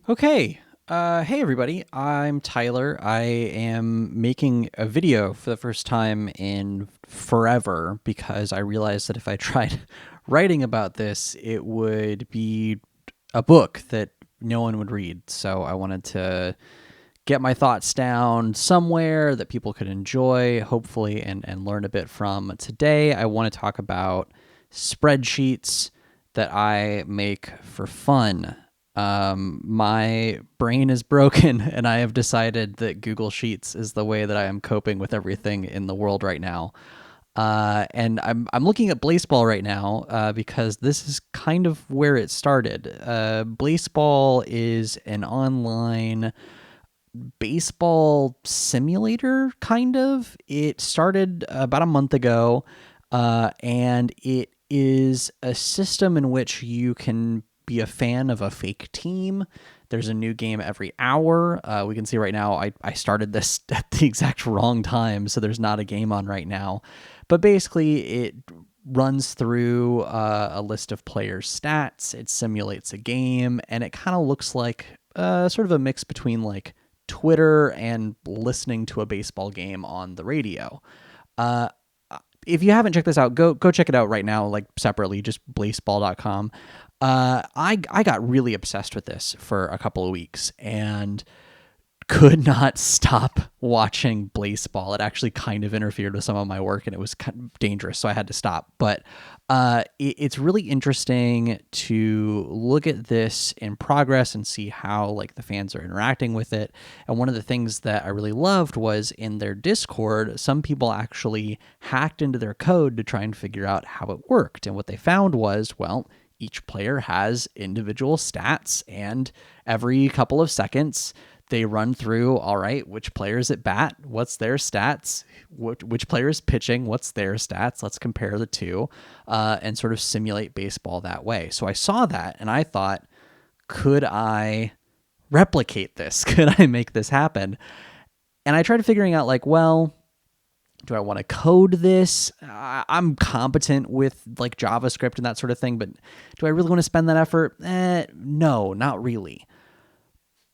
Okay. Hey, everybody. I'm Tyler. I am making a video for the first time in forever because I realized that if I tried writing about this, it would be a book that no one would read. So I wanted to get my thoughts down somewhere that people could enjoy, hopefully, and learn a bit from. Today, I want to talk about spreadsheets that I make for fun. My brain is broken, and I have decided that Google Sheets is the way that I am coping with everything in the world right now. And I'm looking at Blaseball right now because this is kind of where it started. Blaseball is an online baseball simulator, kind of. It started about a month ago, and it is a system in which you can be a fan of a fake team. There's a new game every hour. We can see right now I started this at the exact wrong time, so there's not a game on right now. But basically, it runs through a list of players' stats. It simulates a game, and it kind of looks like sort of a mix between like Twitter and listening to a baseball game on the radio. Uh, if you haven't checked this out, go check it out right now, like separately, just blaseball.com. I got really obsessed with this for a couple of weeks and could not stop watching Blaseball. It actually kind of interfered with some of my work and it was kind of dangerous, so I had to stop. But it's really interesting to look at this in progress and see how like the fans are interacting with it. And one of the things that I really loved was in their Discord, some people actually hacked into their code to try and figure out how it worked. And what they found was, well, each player has individual stats, and every couple of seconds they run through, all right, which player's at bat, what's their stats, which player is pitching, what's their stats, let's compare the two, and sort of simulate baseball that way. So I saw that and I thought, could I replicate this? Could I make this happen? And I tried figuring out like, well, do I want to code this? I'm competent with like JavaScript and that sort of thing, but do I really want to spend that effort? No, not really.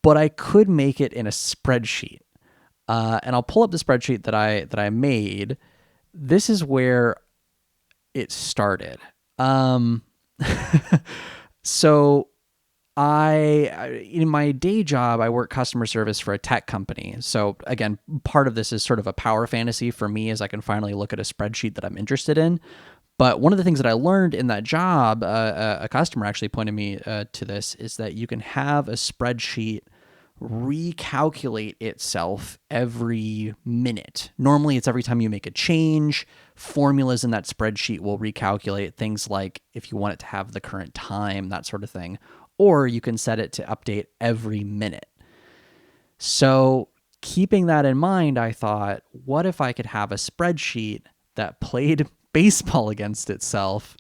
But I could make it in a spreadsheet. And I'll pull up the spreadsheet that I made. This is where it started. So in my day job, I work customer service for a tech company. So again, part of this is sort of a power fantasy for me as I can finally look at a spreadsheet that I'm interested in. But one of the things that I learned in that job, a customer actually pointed me to this, is that you can have a spreadsheet recalculate itself every minute. Normally, it's every time you make a change. Formulas in that spreadsheet will recalculate things like if you want it to have the current time, that sort of thing. Or you can set it to update every minute. So, keeping that in mind, I thought, what if I could have a spreadsheet that played baseball against itself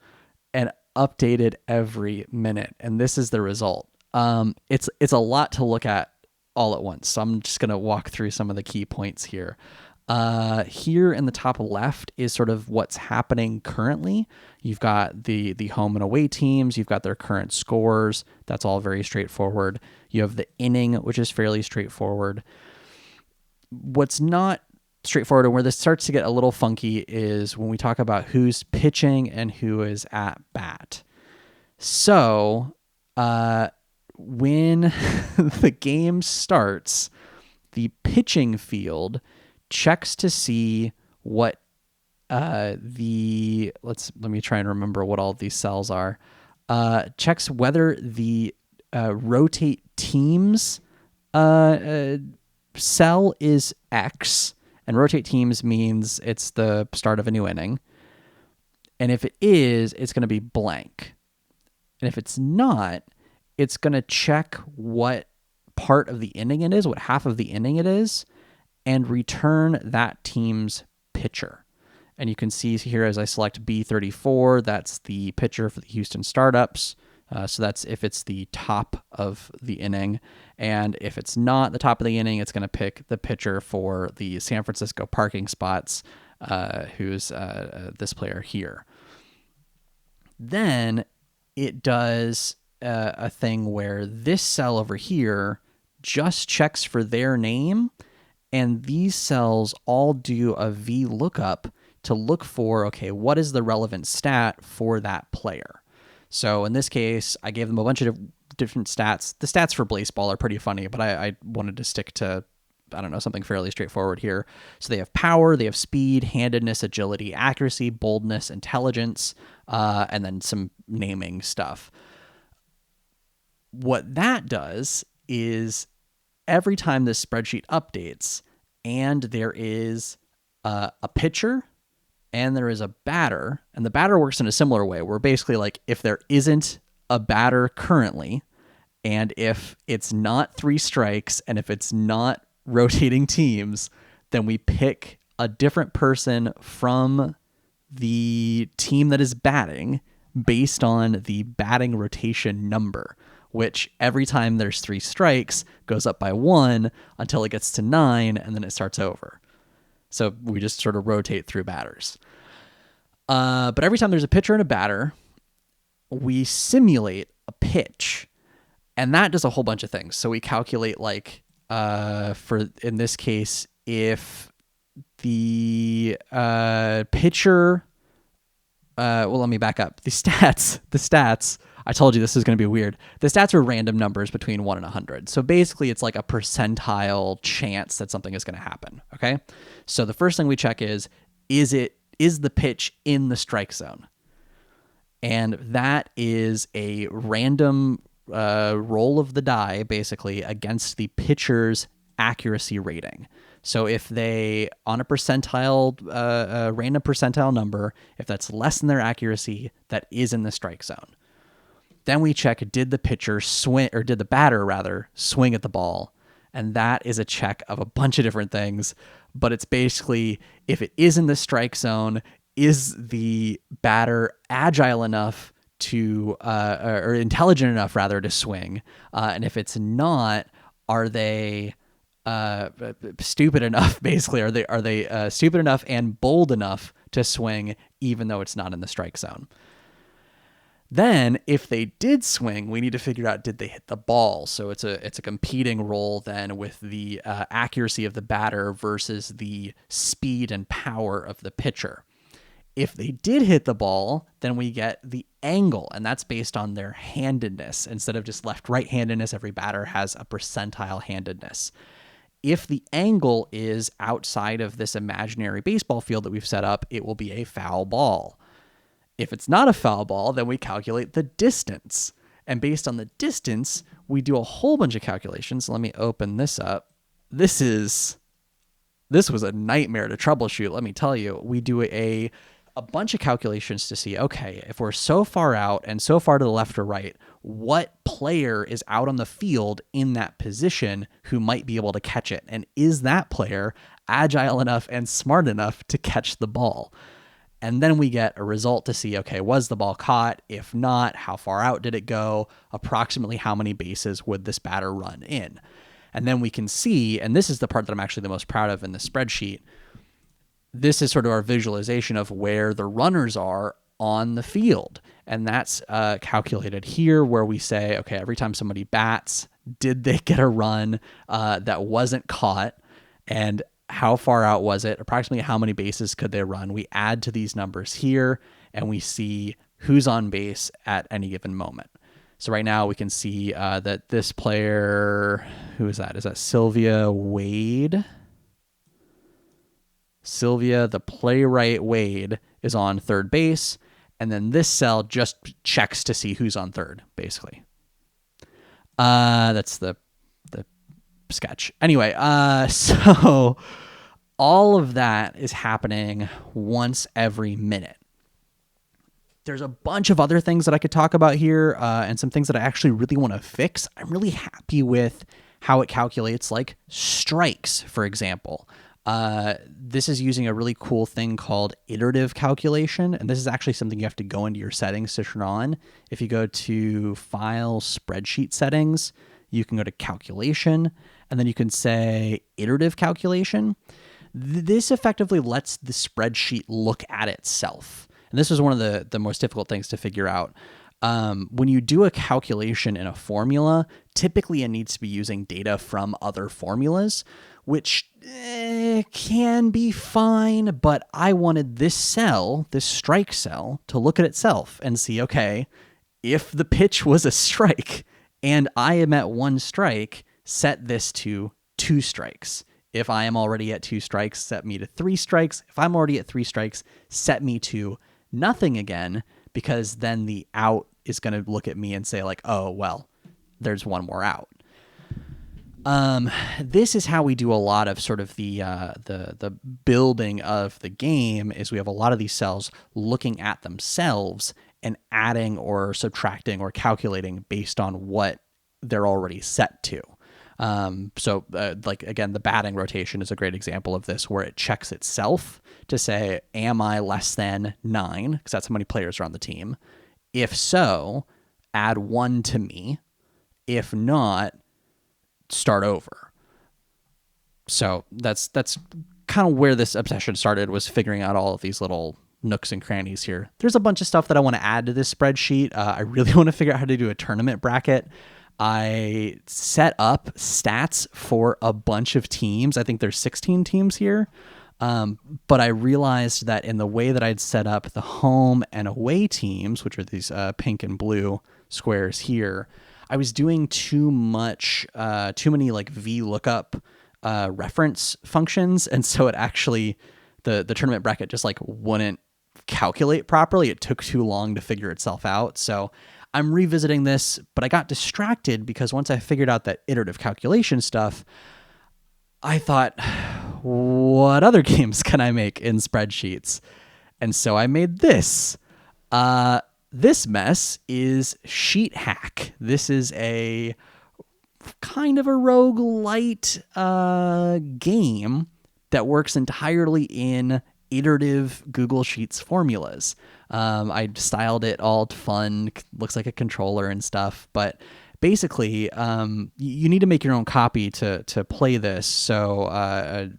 and updated every minute? And this is the result. It's a lot to look at all at once. So I'm just going to walk through some of the key points here. Here in the top left is sort of what's happening currently. You've got the home and away teams. You've got their current scores. That's all very straightforward. You have the inning, which is fairly straightforward. What's not straightforward and where this starts to get a little funky is when we talk about who's pitching and who is at bat. So, when the game starts, the pitching field checks to see what let me try and remember what all of these cells are. Checks whether the rotate teams cell is X, and rotate teams means it's the start of a new inning. And if it is, it's going to be blank. And if it's not, it's going to check what part of the inning it is, what half of the inning it is, and return that team's pitcher. And you can see here as I select B34, that's the pitcher for the Houston Startups. So that's if it's the top of the inning. And if it's not the top of the inning, it's going to pick the pitcher for the San Francisco Parking Spots, who's this player here. Then it does a thing where this cell over here just checks for their name, and these cells all do a VLOOKUP to look for, okay, what is the relevant stat for that player? So in this case, I gave them a bunch of different stats. The stats for Blaseball are pretty funny, but I wanted to stick to, I don't know, something fairly straightforward here. So they have power, they have speed, handedness, agility, accuracy, boldness, intelligence, and then some naming stuff. What that does is every time this spreadsheet updates and there is a pitcher and there is a batter, and the batter works in a similar way where basically like if there isn't a batter currently, and if it's not 3 strikes, and if it's not rotating teams, then we pick a different person from the team that is batting based on the batting rotation number, which every time there's 3 strikes goes up by 1 until it gets to 9, and then it starts over. So we just sort of rotate through batters. But every time there's a pitcher and a batter, we simulate a pitch, and that does a whole bunch of things. So we calculate like, for in this case, if the pitcher, well, let me back up. The stats, I told you this is going to be weird. The stats are random numbers between 1 and 100. So basically it's like a percentile chance that something is going to happen. Okay. So the first thing we check is the pitch in the strike zone? And that is a random roll of the die, basically, against the pitcher's accuracy rating. So if they, on a percentile, random percentile number, if that's less than their accuracy, that is in the strike zone. Then we check, did the pitcher swing, or did the batter rather swing at the ball? And that is a check of a bunch of different things, but it's basically, if it is in the strike zone, is the batter agile enough to, or intelligent enough rather, to swing? And if it's not, are they stupid enough? Basically, are they stupid enough and bold enough to swing even though it's not in the strike zone? Then, if they did swing, we need to figure out, did they hit the ball? So it's a competing roll then with the accuracy of the batter versus the speed and power of the pitcher. If they did hit the ball, then we get the angle, and that's based on their handedness. Instead of just left-right handedness, every batter has a percentile handedness. If the angle is outside of this imaginary baseball field that we've set up, it will be a foul ball. If it's not a foul ball, then we calculate the distance. And based on the distance, we do a whole bunch of calculations. Let me open this up. This was a nightmare to troubleshoot, let me tell you. We do a bunch of calculations to see, okay, if we're so far out and so far to the left or right, what player is out on the field in that position who might be able to catch it? And is that player agile enough and smart enough to catch the ball? And then we get a result to see, okay, was the ball caught? If not, how far out did it go? Approximately how many bases would this batter run in? And then we can see, and this is the part that I'm actually the most proud of in the spreadsheet, this is sort of our visualization of where the runners are on the field. And that's calculated here, where we say, okay, every time somebody bats, did they get a run that wasn't caught? And how far out was it? Approximately how many bases could they run? We add to these numbers here, and we see who's on base at any given moment. So right now we can see that this player, who is that? Is that Sylvia Wade? Sylvia, the playwright Wade, is on third base, and then this cell just checks to see who's on third, basically. That's the sketch. Anyway, so all of that is happening once every minute. There's a bunch of other things that I could talk about here, and some things that I actually really want to fix. I'm really happy with how it calculates like strikes, for example. This is using a really cool thing called iterative calculation, and this is actually something you have to go into your settings to turn on. If you go to File, Spreadsheet Settings, you can go to Calculation, and then you can say Iterative Calculation. This effectively lets the spreadsheet look at itself. And this was one of the most difficult things to figure out. when you do a calculation in a formula, typically it needs to be using data from other formulas, which can be fine, but I wanted this cell, this strike cell, to look at itself and see, okay, if the pitch was a strike and I am at 1 strike, set this to 2 strikes. If I am already at 2 strikes, set me to 3 strikes. If I'm already at 3 strikes, set me to nothing again, because then the out is going to look at me and say like, oh, well, there's one more out. This is how we do a lot of sort of the building of the game. Is we have a lot of these cells looking at themselves and adding or subtracting or calculating based on what they're already set to. Like again, the batting rotation is a great example of this, where it checks itself to say, am I less than 9? Because that's how many players are on the team. If so, add 1 to me. If not, start over. So that's kind of where this obsession started, was figuring out all of these little nooks and crannies here. There's a bunch of stuff that I want to add to this spreadsheet. I really want to figure out how to do a tournament bracket. I set up stats for a bunch of teams. I think there's 16 teams here. But I realized that in the way that I'd set up the home and away teams, which are these pink and blue squares here, I was doing too many like VLOOKUP reference functions. And so it actually, the tournament bracket just like wouldn't calculate properly. It took too long to figure itself out. So I'm revisiting this, but I got distracted because once I figured out that iterative calculation stuff, I thought, what other games can I make in spreadsheets? And so I made this. This mess is Sheet Hack. This is a kind of a roguelite game that works entirely in iterative Google Sheets formulas. I styled it all fun, looks like a controller and stuff, but basically, you need to make your own copy to play this. So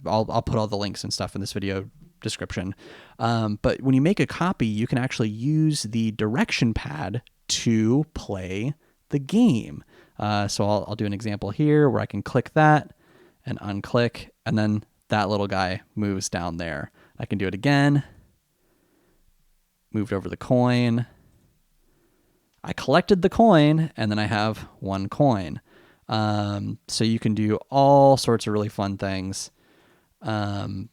I'll put all the links and stuff in this video description. But when you make a copy, you can actually use the direction pad to play the game. So I'll do an example here where I can click that and unclick, and then that little guy moves down there. I can do it again. Moved over the coin. I collected the coin, and then I have 1 coin. So you can do all sorts of really fun things. Let's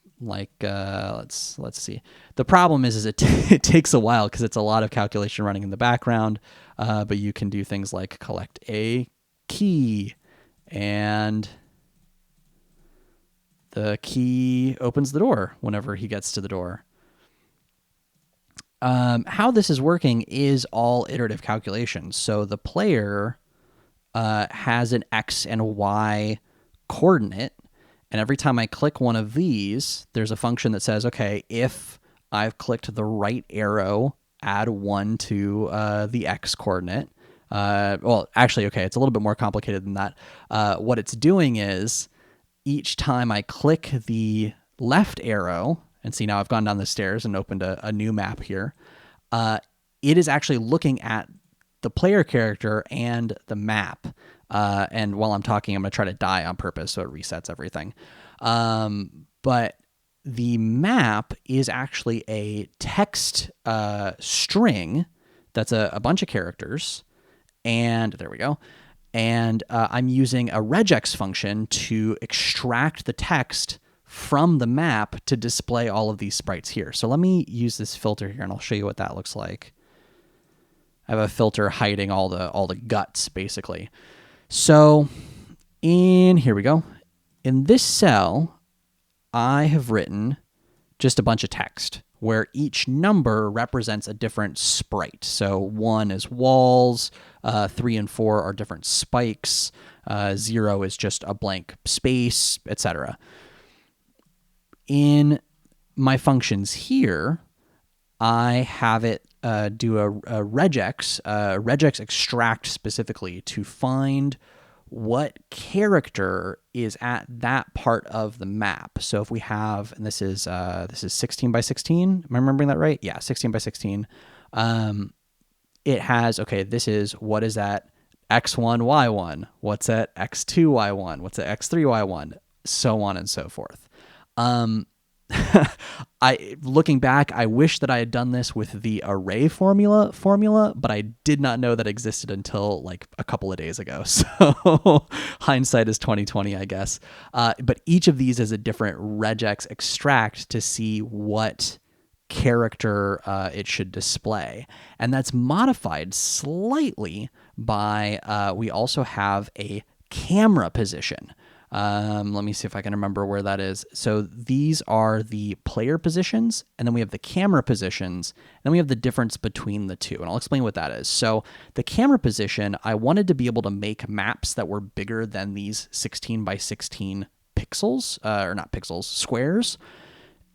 see. The problem is it takes a while because it's a lot of calculation running in the background. But you can do things like collect a key, and the key opens the door whenever he gets to the door. How this is working is all iterative calculations. So the player has an X and a Y coordinate, and every time I click one of these, there's a function that says, okay, if I've clicked the right arrow, add 1 to the X coordinate. Well, actually, okay, it's a little bit more complicated than that. What it's doing is each time I click the left arrow, and see now I've gone down the stairs and opened a new map here, it is actually looking at the player character and the map. And while I'm talking, I'm going to try to die on purpose so it resets everything. But the map is actually a text string that's a bunch of characters. And there we go. And I'm using a regex function to extract the text from the map to display all of these sprites here. So let me use this filter here, and I'll show you what that looks like. I have a filter hiding all the guts, basically. So here we go. In this cell, I have written just a bunch of text where each number represents a different sprite. So 1 is walls, 3 and 4 are different spikes, 0 is just a blank space, etc. In my functions here, I have it do a regex extract specifically to find what character is at that part of the map. So if we have, and this is 16 by 16, am I remembering that right? Yeah, 16 by 16. it has, okay, this is, what is that x1, y1? What's at x2, y1? What's at x3, y1? So on and so forth. Looking back, I wish that I had done this with the array formula, but I did not know that existed until like a couple of days ago. So hindsight is 2020, I guess. But each of these is a different regex extract to see what character it should display, and that's modified slightly by we also have a camera position. Let me see if I can remember where that is. So these are the player positions, and then we have the camera positions, and then we have the difference between the two, and I'll explain what that is. So the camera position, I wanted to be able to make maps that were bigger than these 16 by 16 pixels, or not pixels, squares.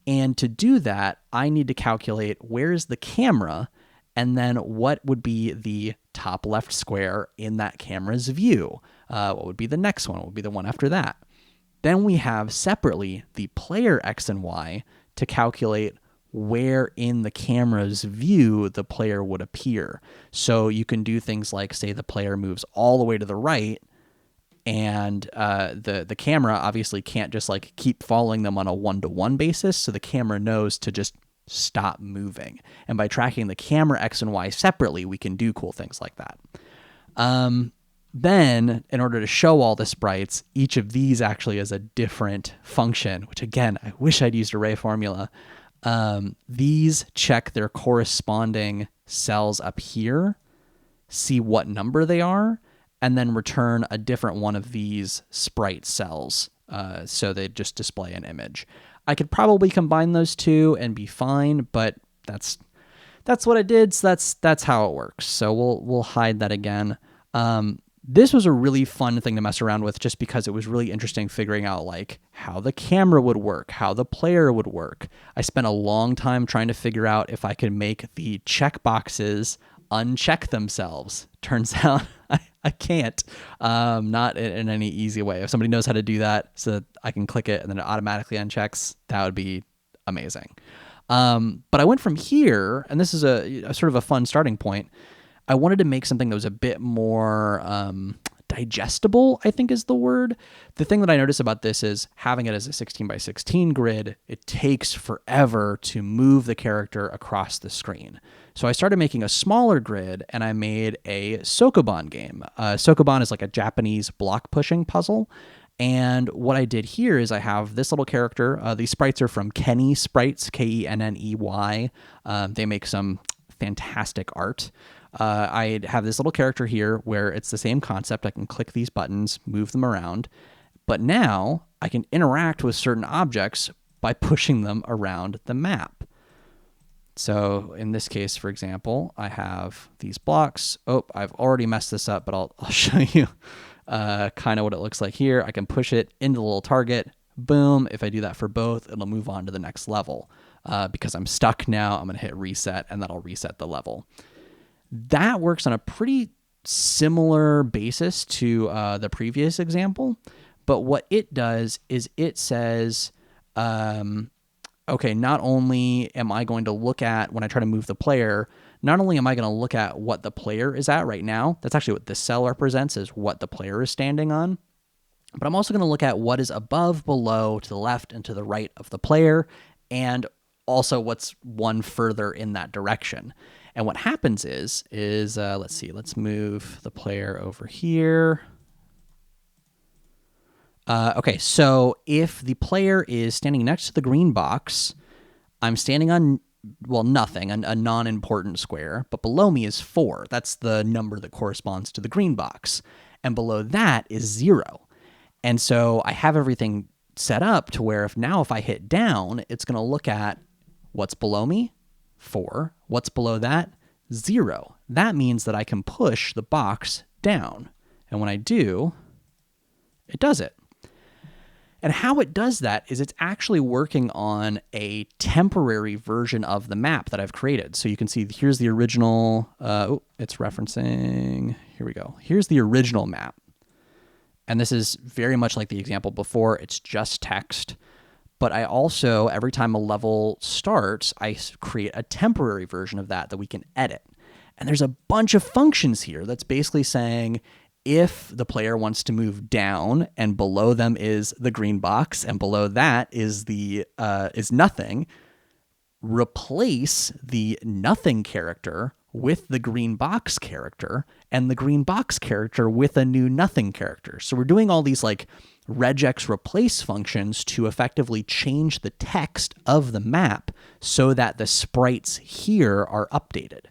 And to do that, I need to calculate where is the camera, and then what would be the top left square in that camera's view. What would be the next one? What would be the one after that? Then we have separately the player X and Y to calculate where in the camera's view the player would appear. So you can do things like, say the player moves all the way to the right, and the camera obviously can't just like keep following them on a one-to-one basis, so the camera knows to just stop moving. And by tracking the camera X and Y separately, we can do cool things like that. Then, in order to show all the sprites, each of these actually has a different function, which again, I wish I'd used array formula. These check their corresponding cells up here, see what number they are, and then return a different one of these sprite cells. So they just display an image. I could probably combine those two and be fine, but that's what I did. So that's how it works. So we'll hide that again. This was a really fun thing to mess around with, just because it was really interesting figuring out like how the camera would work, how the player would work. I spent a long time trying to figure out if I could make the checkboxes uncheck themselves. Turns out I can't, not in any easy way. If somebody knows how to do that so that I can click it and then it automatically unchecks, that would be amazing. But I went from here, and this is a sort of a fun starting point. I wanted to make something that was a bit more digestible, I think is the word. The thing that I notice about this is having it as a 16 by 16 grid, it takes forever to move the character across the screen. So I started making a smaller grid, and I made a Sokoban game. Sokoban is like a Japanese block pushing puzzle. And what I did here is I have this little character. These sprites are from Kenney Sprites, Kenney. They make some fantastic art. I have this little character here where it's the same concept. I can click these buttons, move them around, but now I can interact with certain objects by pushing them around the map. So in this case, for example, I have these blocks. Oh, I've already messed this up, but I'll show you kind of what it looks like here. I can push it into the little target. Boom. If I do that for both, it'll move on to the next level. Because I'm stuck now, I'm going to hit reset, and that'll reset the level. That works on a pretty similar basis to the previous example, but what it does is it says, okay, not only am I going to look at, when I try to move the player, not only am I going to look at what the player is at right now, that's actually what this cell represents, is what the player is standing on, but I'm also going to look at what is above, below, to the left, and to the right of the player, and also what's one further in that direction. And what happens is let's see, let's move the player over here. Okay, so if the player is standing next to the green box, I'm standing on, well, nothing, a non-important square, but below me is 4. That's the number that corresponds to the green box. And below that is 0. And so I have everything set up to where if I hit down, it's going to look at what's below me, 4. What's below that? 0. That means that I can push the box down. And when I do, it does it. And how it does that is it's actually working on a temporary version of the map that I've created. So you can see here's the original, it's referencing, here we go. Here's the original map. And this is very much like the example before. It's just text. But I also, every time a level starts, I create a temporary version of that we can edit. And there's a bunch of functions here that's basically saying if the player wants to move down and below them is the green box and below that is is nothing, replace the nothing character with the green box character and the green box character with a new nothing character. So we're doing all these like regex replace functions to effectively change the text of the map so that the sprites here are updated.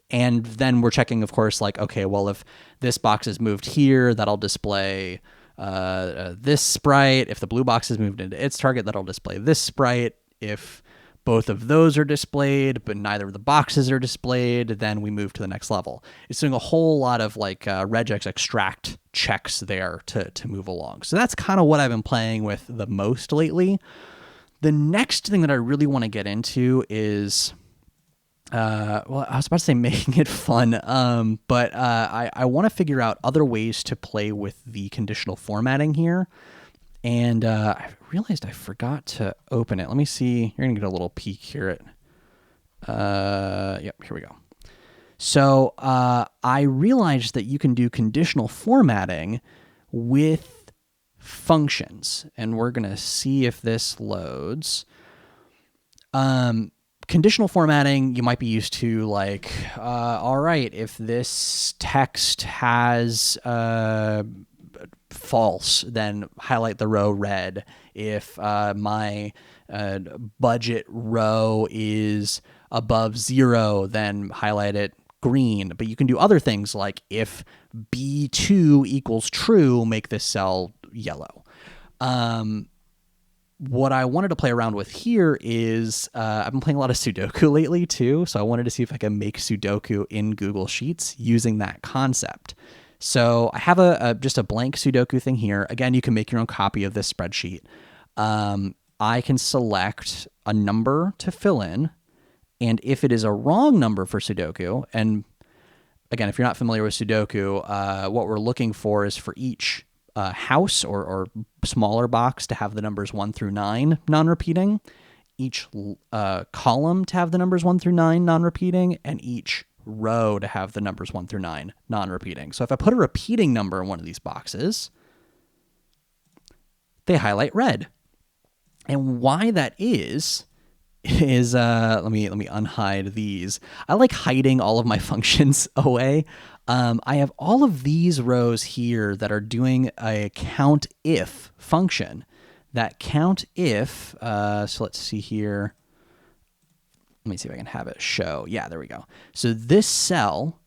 And then we're checking, of course, like, okay, well, if this box is moved here, that'll display this sprite. If the blue box is moved into its target, that'll display this sprite. If both of those are displayed, but neither of the boxes are displayed, then we move to the next level. It's doing a whole lot of like regex extract checks there to move along. So that's kind of what I've been playing with the most lately. The next thing that I really want to get into is, well, I was about to say making it fun, but I want to figure out other ways to play with the conditional formatting here. And I realized I forgot to open it. Let me see. You're going to get a little peek here at... yep, here we go. So I realized that you can do conditional formatting with functions. And we're going to see if this loads. Conditional formatting, you might be used to like, all right, if this text has... false, then highlight the row red. If my budget row is above 0, then highlight it green. But you can do other things like if B2 equals true, make this cell yellow. What I wanted to play around with here is I've been playing a lot of Sudoku lately too, so I wanted to see if I can make Sudoku in Google Sheets using that concept. So I have just a blank Sudoku thing here. Again, you can make your own copy of this spreadsheet. I can select a number to fill in, and if it is a wrong number for Sudoku, and again, if you're not familiar with Sudoku, what we're looking for is for each house or smaller box to have the numbers 1 through 9 non-repeating, each column to have the numbers 1 through 9 non-repeating, and each row to have the numbers 1 through 9 non-repeating. So if I put a repeating number in one of these boxes, they highlight red. And why that is let me unhide these. I like hiding all of my functions away. I have all of these rows here that are doing a count if function. That count if, so let's see here. Let me see if I can have it show. Yeah, there we go. So this cell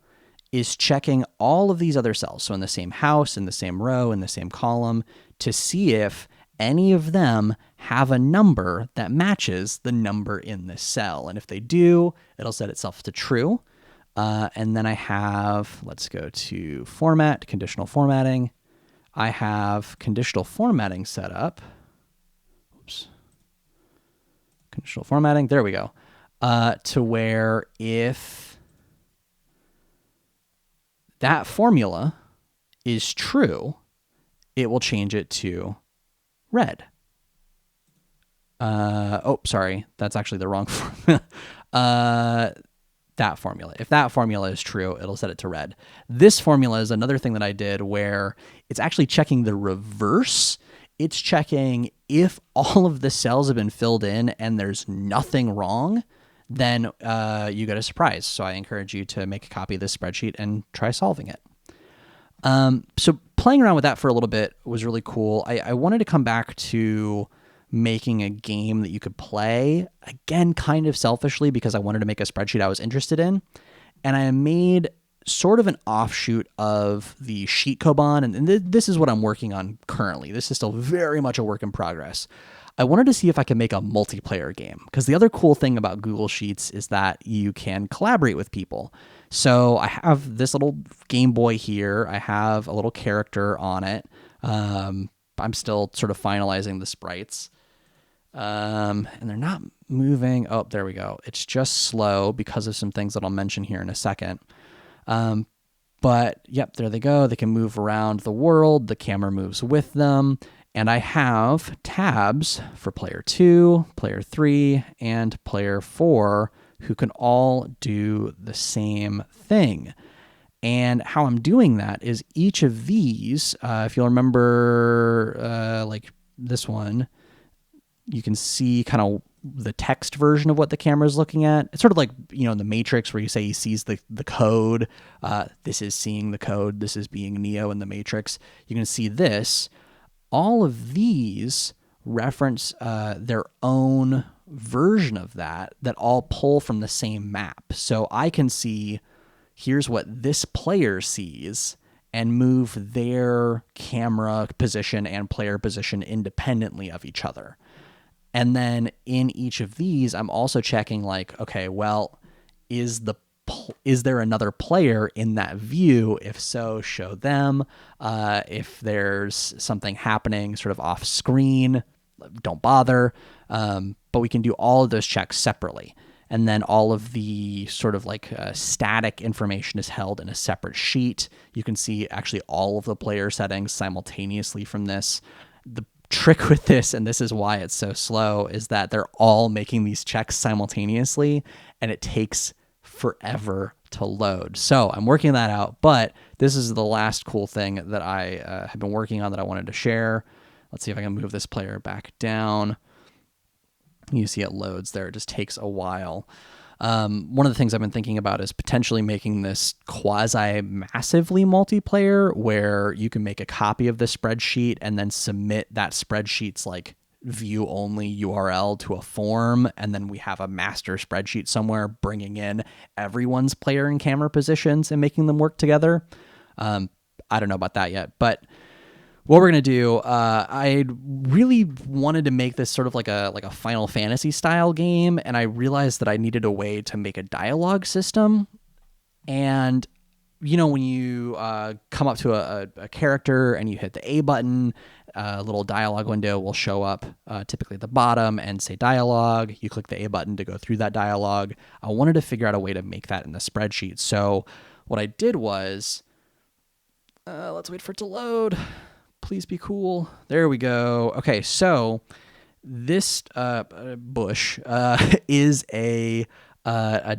is checking all of these other cells. So in the same house, in the same row, in the same column, to see if any of them have a number that matches the number in this cell. And if they do, it'll set itself to true. And then I have, let's go to format, conditional formatting. I have conditional formatting set up. Oops. Conditional formatting, there we go. To where if that formula is true, it will change it to red. Oh, sorry. That's actually the wrong formula. That formula. If that formula is true, it'll set it to red. This formula is another thing that I did where it's actually checking the reverse. It's checking if all of the cells have been filled in and there's nothing wrong, then you get a surprise. So I encourage you to make a copy of this spreadsheet and try solving it. So playing around with that for a little bit was really cool. I wanted to come back to making a game that you could play, again, kind of selfishly because I wanted to make a spreadsheet I was interested in. And I made sort of an offshoot of the SheetKoban, and this is what I'm working on currently. This is still very much a work in progress. I wanted to see if I could make a multiplayer game, because the other cool thing about Google Sheets is that you can collaborate with people. So I have this little Game Boy here. I have a little character on it. I'm still sort of finalizing the sprites. And they're not moving. Oh, there we go. It's just slow because of some things that I'll mention here in a second. But yep, there they go. They can move around the world. The camera moves with them. And I have tabs for player 2, player 3, and player 4 who can all do the same thing. And how I'm doing that is each of these, if you'll remember, like this one, you can see kind of the text version of what the camera is looking at. It's sort of like, in the Matrix where you say he sees the code. This is seeing the code. This is being Neo in the Matrix. You can see this. All of these reference their own version of that all pull from the same map. So I can see, here's what this player sees, and move their camera position and player position independently of each other. And then in each of these, I'm also checking like, okay, well, is there another player in that view? If so, show them. If there's something happening sort of off screen, don't bother. But we can do all of those checks separately. And then all of the sort of like static information is held in a separate sheet. You can see actually all of the player settings simultaneously from this. The trick with this, and this is why it's so slow, is that they're all making these checks simultaneously, and it takes forever to load. So I'm working that out, but this is the last cool thing that I have been working on that I wanted to share. Let's see if I can move this player back down. You see it loads there. It just takes a while. One of the things I've been thinking about is potentially making this quasi-massively multiplayer, where you can make a copy of the spreadsheet and then submit that spreadsheet's like view-only URL to a form, and then we have a master spreadsheet somewhere bringing in everyone's player and camera positions and making them work together. I don't know about that yet, but what we're going to do, I really wanted to make this sort of like a Final Fantasy style game, and I realized that I needed a way to make a dialogue system. And, when you come up to a character and you hit the A button, a little dialogue window will show up typically at the bottom and say dialogue. You click the A button to go through that dialogue. I wanted to figure out a way to make that in the spreadsheet. So what I did was, let's wait for it to load. Please be cool. There we go. Okay, so this bush is a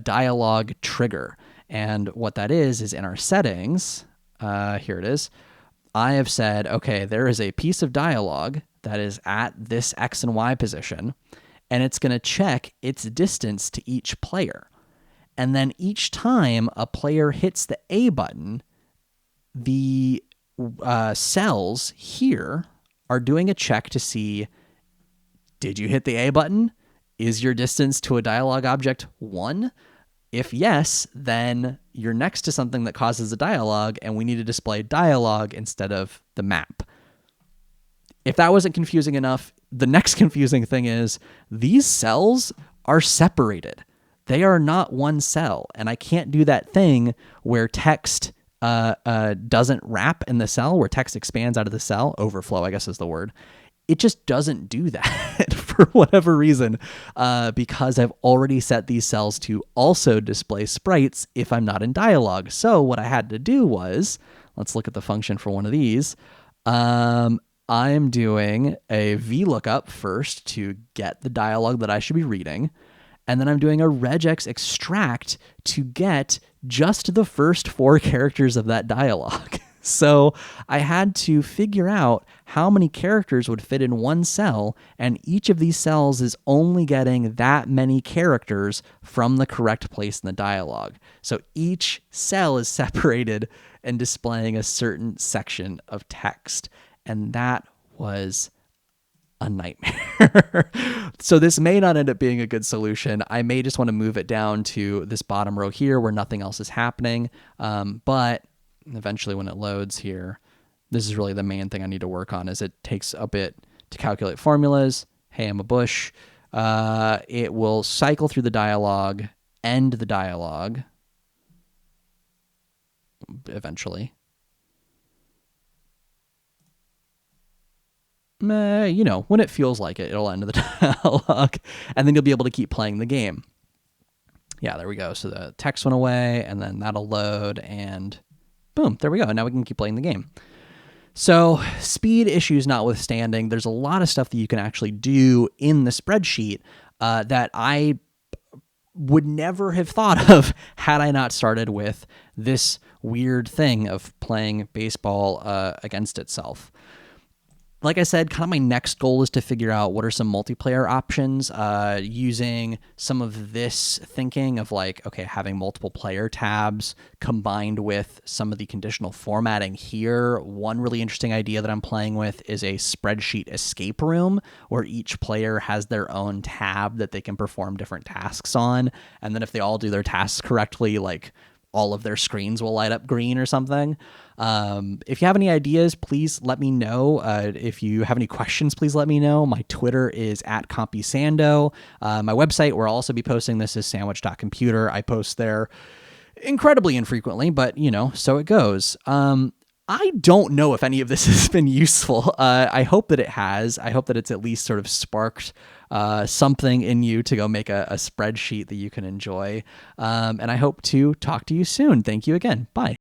dialogue trigger. And what that is in our settings, here it is, I have said, okay, there is a piece of dialogue that is at this X and Y position, and it's going to check its distance to each player. And then each time a player hits the A button, the cells here are doing a check to see, did you hit the A button? Is your distance to a dialogue object 1? If yes, then you're next to something that causes a dialogue, and we need to display dialogue instead of the map. If that wasn't confusing enough, the next confusing thing is these cells are separated. They are not one cell, and I can't do that thing where text doesn't wrap in the cell, where text expands out of the cell. Overflow, I guess is the word. It just doesn't do that for whatever reason, because I've already set these cells to also display sprites if I'm not in dialogue. So what I had to do was, let's look at the function for one of these. I'm doing a VLOOKUP first to get the dialogue that I should be reading. And then I'm doing a regex extract to get just the first 4 characters of that dialogue. So I had to figure out how many characters would fit in one cell, and each of these cells is only getting that many characters from the correct place in the dialogue. So each cell is separated and displaying a certain section of text, and that was a nightmare. So this may not end up being a good solution. I may just want to move it down to this bottom row here where nothing else is happening. But eventually when it loads here, this is really the main thing I need to work on, is it takes a bit to calculate formulas. Hey, I'm a bush. It will cycle through the dialogue, end the dialogue eventually. When it feels like it, it'll end the dialogue, and then you'll be able to keep playing the game. Yeah, there we go. So the text went away, and then that'll load, and boom, there we go. Now we can keep playing the game. So speed issues notwithstanding, there's a lot of stuff that you can actually do in the spreadsheet that I would never have thought of had I not started with this weird thing of playing baseball against itself. Like I said, kind of my next goal is to figure out what are some multiplayer options using some of this thinking of like, okay, having multiple player tabs combined with some of the conditional formatting here. One really interesting idea that I'm playing with is a spreadsheet escape room where each player has their own tab that they can perform different tasks on. And then if they all do their tasks correctly, like all of their screens will light up green or something. If you have any ideas, please let me know. If you have any questions, please let me know. My Twitter is @CompiSando. My website, where I'll also be posting this, is sandwich.computer. I post there incredibly infrequently, but so it goes. I don't know if any of this has been useful. I hope that it has. I hope that it's at least sort of sparked something in you to go make a spreadsheet that you can enjoy. And I hope to talk to you soon. Thank you again. Bye.